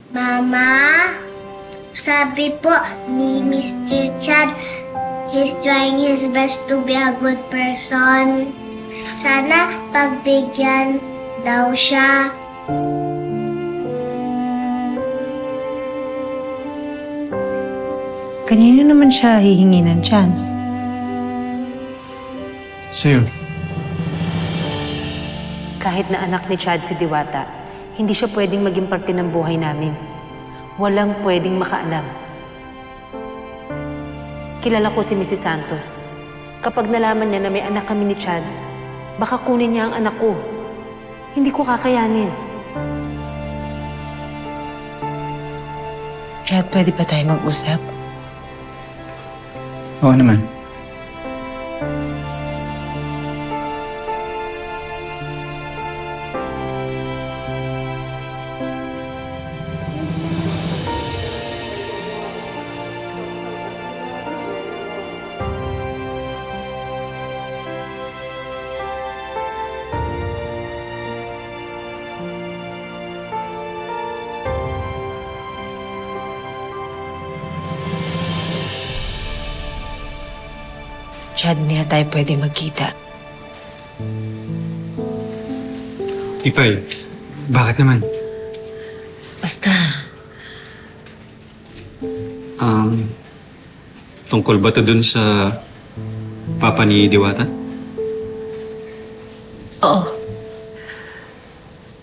Mama, sabi po ni Mr. Chad, he's trying his best to be a good person. Sana pagbigyan daw siya. Kanino naman siya hihingi ng chance? Sa'yo. Kahit na anak ni Chad si Diwata, hindi siya pwedeng maging parte ng buhay namin. Walang pwedeng makaalam. Kilala ko si Mrs. Santos. Kapag nalaman niya na may anak kami ni Chad, baka kunin niya ang anak ko. Hindi ko kakayanin. Chad, pwede ba tayo mag-usap? Oo naman. Chad, hindi na tayo pwede magkita. Ipay, bakit naman? Basta, Tungkol ba to dun sa papa ni Diwata? oo.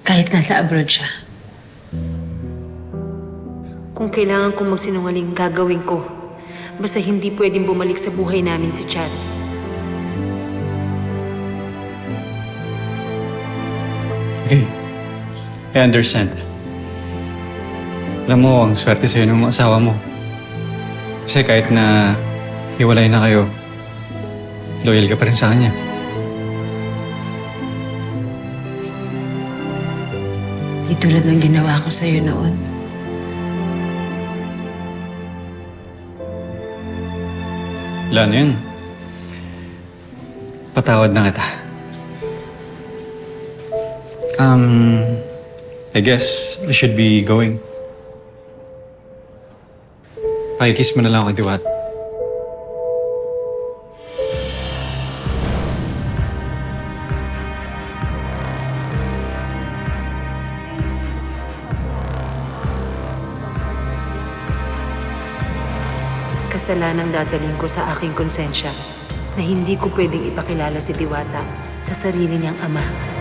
Kahit nasa abroad siya. Kung kailangan kong magsinungaling, gagawin ko. Basta hindi pwedeng bumalik sa buhay namin si Chad. Okay. I understand. Alam mo, ang swerte sa'yo ng asawa mo. Kasi kahit na hiwalay na kayo, loyal ka pa rin sa kanya. Di tulad ng ginawa ko sa'yo noon. Wala na yun. Patawad na kita. I guess I should be going. Pakikiss mo na lang ako, Diwat. Kasalanang dadaling ko sa aking konsensya na hindi ko pwedeng ipakilala si Diwata sa sarili niyang ama.